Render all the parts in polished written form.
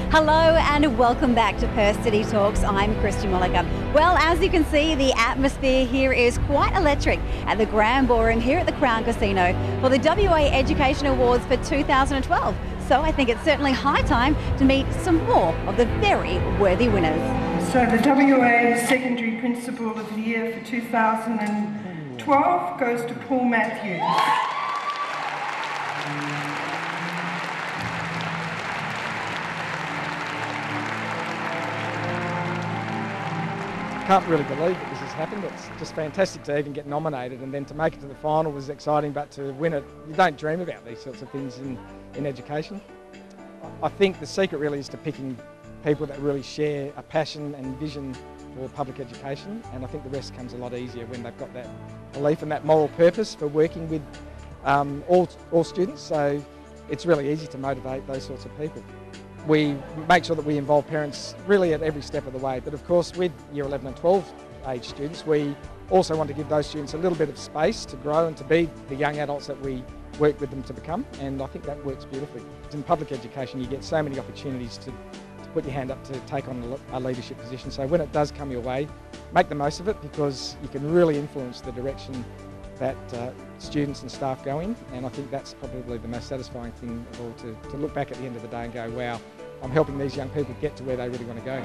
Hello and welcome back to Perth City Talks. I'm Christy Mulligan. Well, as you can see, the atmosphere here is quite electric at the Grand Ballroom here at the Crown Casino for the WA Education Awards for 2012. So I think it's certainly high time to meet some more of the very worthy winners. So the WA Secondary Principal of the Year for 2012 goes to Paul Matthews. Can't really believe that this has happened. It's just fantastic to even get nominated, and then to make it to the final was exciting, but to win it, you don't dream about these sorts of things in education. I think the secret really is to picking people that really share a passion and vision for public education, and I think the rest comes a lot easier when they've got that belief and that moral purpose for working with all students, so it's really easy to motivate those sorts of people. We make sure that we involve parents really at every step of the way, but of course with Year 11 and 12 age students, we also want to give those students a little bit of space to grow and to be the young adults that we work with them to become, and I think that works beautifully. In public education you get so many opportunities to put your hand up to take on a leadership position, so when it does come your way, make the most of it, because you can really influence the direction that students and staff go in, and I think that's probably the most satisfying thing of all, to look back at the end of the day and go, wow, I'm helping these young people get to where they really want to go.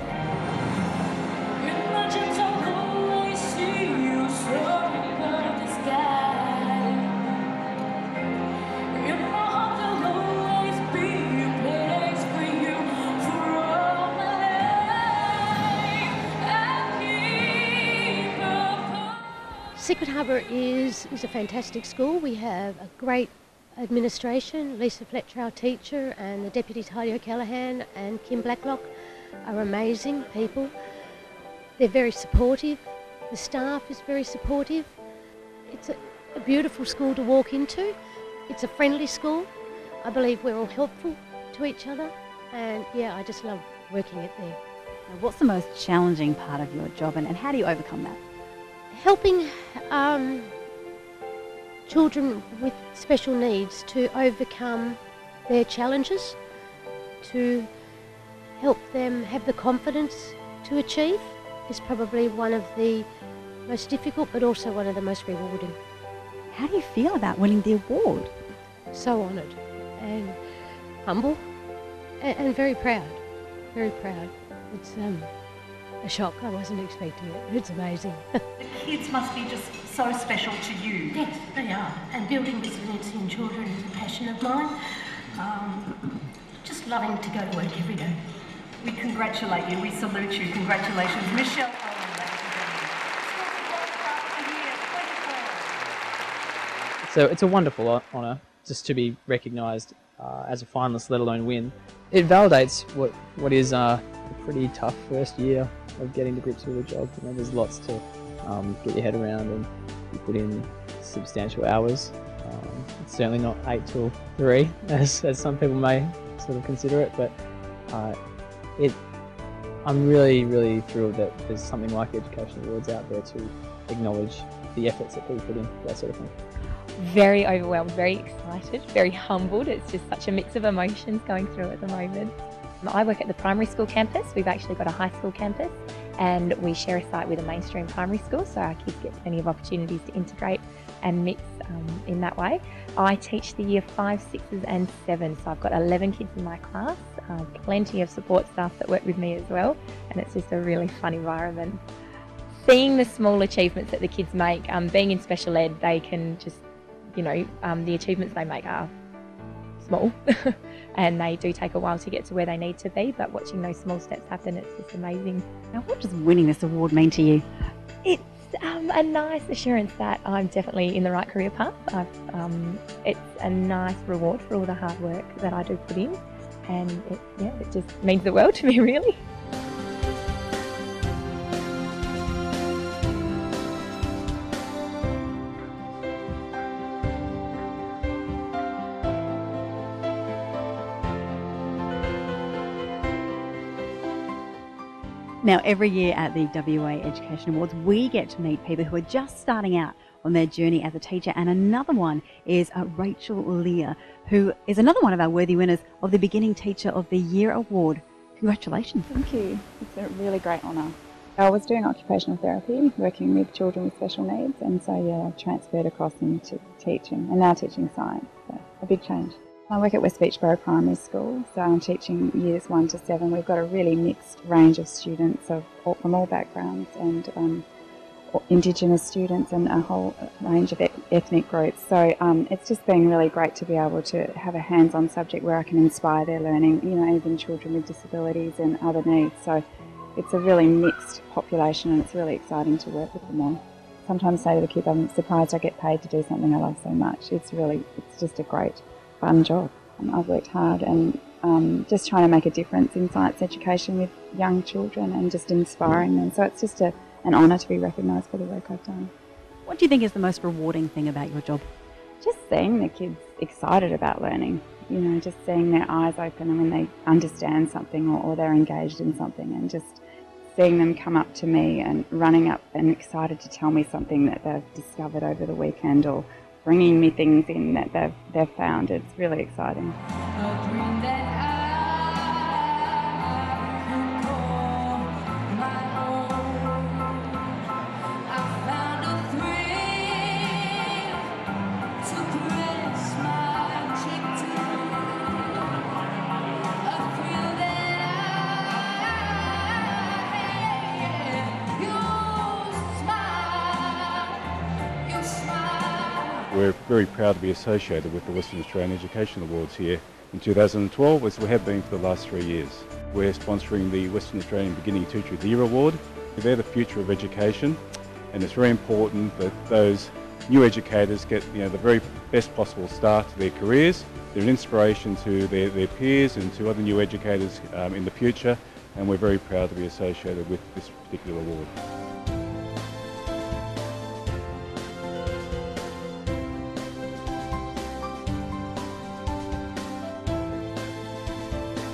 Secret Harbour is a fantastic school. We have a great administration. Lisa Fletcher, our teacher, and the deputies Heidi O'Callaghan and Kim Blacklock are amazing people. They're very supportive. The staff is very supportive. It's a beautiful school to walk into. It's a friendly school. I believe we're all helpful to each other, and yeah, I just love working it there. What's the most challenging part of your job, and how do you overcome that? Helping children with special needs to overcome their challenges, to help them have the confidence to achieve, is probably one of the most difficult but also one of the most rewarding. How do you feel about winning the award? So honoured and humble and very proud, very proud. It's a shock. I wasn't expecting it. It's amazing. The kids must be just so special to you. Yes, they are. And building resilience in children is a passion of mine. Just loving to go to work every day. We congratulate you. We salute you. Congratulations. Michelle Owen, ladies and gentlemen. So it's a wonderful honour just to be recognised as a finalist, let alone win. It validates what is a pretty tough first year of getting to grips with a job. You know, there's lots to get your head around, and you put in substantial hours. It's certainly not 8 till 3 as some people may sort of consider it, but I'm really thrilled that there's something like the Education Awards out there to acknowledge the efforts that people put in, that sort of thing. Very overwhelmed, very excited, very humbled. It's just such a mix of emotions going through at the moment. I work at the primary school campus. We've actually got a high school campus, and we share a site with a mainstream primary school, so our kids get plenty of opportunities to integrate and mix in that way. I teach the year 5, 6s and 7, so I've got 11 kids in my class, plenty of support staff that work with me as well, and it's just a really fun environment. Seeing the small achievements that the kids make, being in special ed, they can just, you know, the achievements they make are small and they do take a while to get to where they need to be, but watching those small steps happen, it's just amazing. Now, what does winning this award mean to you? It's a nice assurance that I'm definitely in the right career path. It's a nice reward for all the hard work that I do put in, and it just means the world to me, really. Now, every year at the WA Education Awards, we get to meet people who are just starting out on their journey as a teacher, and another one is Rachel Lear, who is another one of our worthy winners of the Beginning Teacher of the Year Award. Congratulations. Thank you. It's a really great honour. I was doing occupational therapy, working with children with special needs, and so yeah, I've transferred across into teaching, and now teaching science, so a big change. I work at West Beachboro Primary School, so I'm teaching years 1 to 7. We've got a really mixed range of students from all backgrounds, and Indigenous students and a whole range of ethnic groups. So it's just been really great to be able to have a hands-on subject where I can inspire their learning, you know, even children with disabilities and other needs. So it's a really mixed population, and it's really exciting to work with them all. Sometimes say to the kids, I'm surprised I get paid to do something I love so much. It's just a great, fun job. I've worked hard and just trying to make a difference in science education with young children and just inspiring them. So it's just an honour to be recognised for the work I've done. What do you think is the most rewarding thing about your job? Just seeing the kids excited about learning, you know, just seeing their eyes open when they understand something or they're engaged in something, and just seeing them come up to me and running up and excited to tell me something that they've discovered over the weekend, or bringing me things in that they've found. It's really exciting. We're very proud to be associated with the Western Australian Education Awards here in 2012, as we have been for the last 3 years. We're sponsoring the Western Australian Beginning Teacher of the Year Award. They're the future of education, and it's very important that those new educators get the very best possible start to their careers. They're an inspiration to their peers and to other new educators in the future, and we're very proud to be associated with this particular award.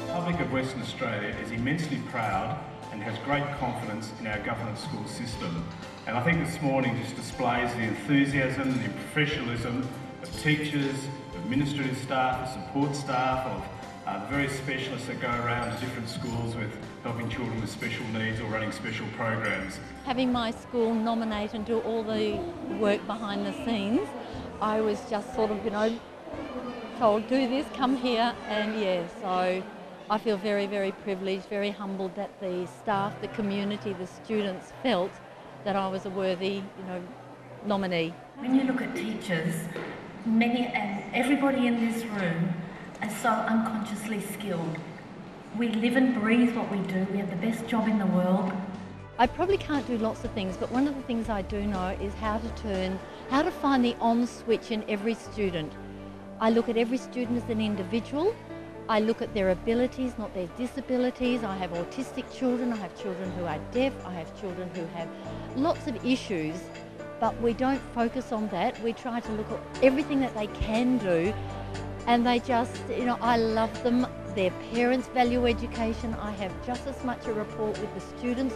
The Republic of Western Australia is immensely proud and has great confidence in our government school system. And I think this morning just displays the enthusiasm and the professionalism of teachers, administrative staff, support staff, of the various specialists that go around to different schools with helping children with special needs or running special programs. Having my school nominate and do all the work behind the scenes, I was just sort of, told, do this, come here, and yeah, so I feel very, very privileged, very humbled that the staff, the community, the students felt that I was a worthy, nominee. When you look at teachers, many and everybody in this room are so unconsciously skilled. We live and breathe what we do. We have the best job in the world. I probably can't do lots of things, but one of the things I do know is how to find the on switch in every student. I look at every student as an individual. I look at their abilities, not their disabilities. I have autistic children, I have children who are deaf, I have children who have lots of issues, but we don't focus on that. We try to look at everything that they can do, and they just, I love them. Their parents value education. I have just as much a rapport with the students.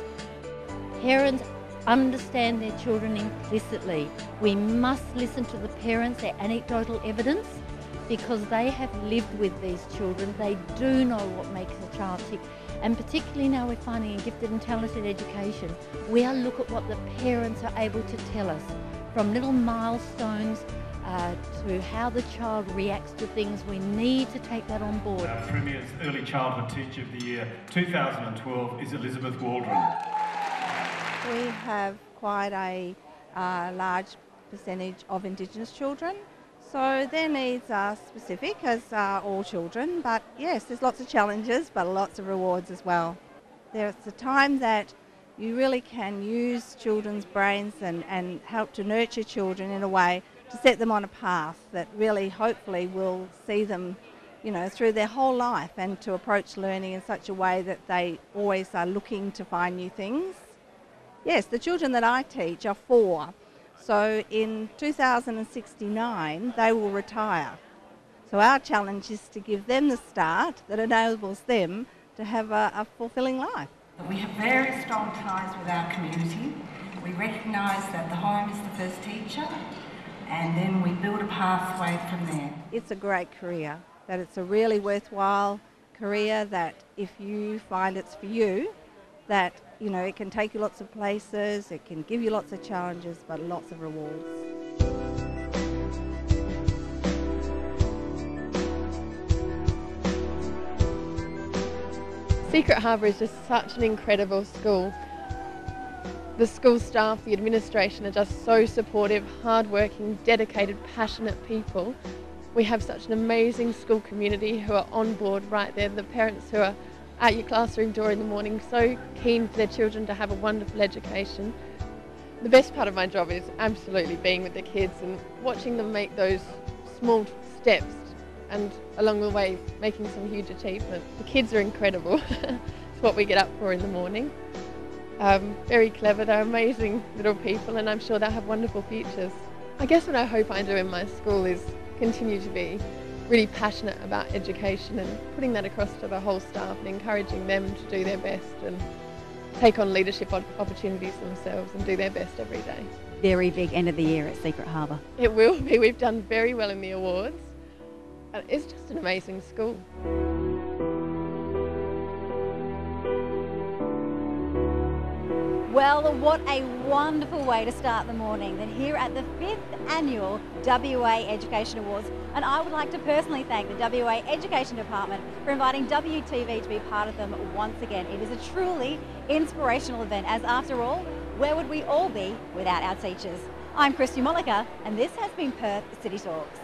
Parents understand their children implicitly. We must listen to the parents, their anecdotal evidence, because they have lived with these children. They do know what makes a child tick. And particularly now we're finding in gifted and talented education, we'll look at what the parents are able to tell us, from little milestones to how the child reacts to things. We need to take that on board. Our Premier's Early Childhood Teacher of the Year 2012 is Elizabeth Waldron. We have quite a large percentage of Indigenous children. So their needs are specific, as are all children, but yes, there's lots of challenges, but lots of rewards as well. There's a time that you really can use children's brains and help to nurture children in a way to set them on a path that really hopefully will see them, through their whole life, and to approach learning in such a way that they always are looking to find new things. Yes, the children that I teach are 4. So in 2069, they will retire. So our challenge is to give them the start that enables them to have a fulfilling life. We have very strong ties with our community. We recognise that the home is the first teacher, and then we build a pathway from there. It's a great career, that it's a really worthwhile career that if you find it's for you, that, you know, it can take you lots of places, it can give you lots of challenges, but lots of rewards. Secret Harbour is just such an incredible school. The school staff, the administration are just so supportive, hard-working, dedicated, passionate people. We have such an amazing school community who are on board right there. The parents who are at your classroom door in the morning, so keen for their children to have a wonderful education. The best part of my job is absolutely being with the kids and watching them make those small steps and along the way making some huge achievements. The kids are incredible. It's what we get up for in the morning. Very clever, they're amazing little people, and I'm sure they'll have wonderful futures. I guess what I hope I do in my school is continue to be really passionate about education and putting that across to the whole staff and encouraging them to do their best and take on leadership opportunities themselves and do their best every day. Very big end of the year at Secret Harbour. It will be. We've done very well in the awards. It's just an amazing school. Well, what a wonderful way to start the morning than here at the 5th Annual WA Education Awards. And I would like to personally thank the WA Education Department for inviting WTV to be part of them once again. It is a truly inspirational event, as after all, where would we all be without our teachers? I'm Christy Mollica, and this has been Perth City Talks.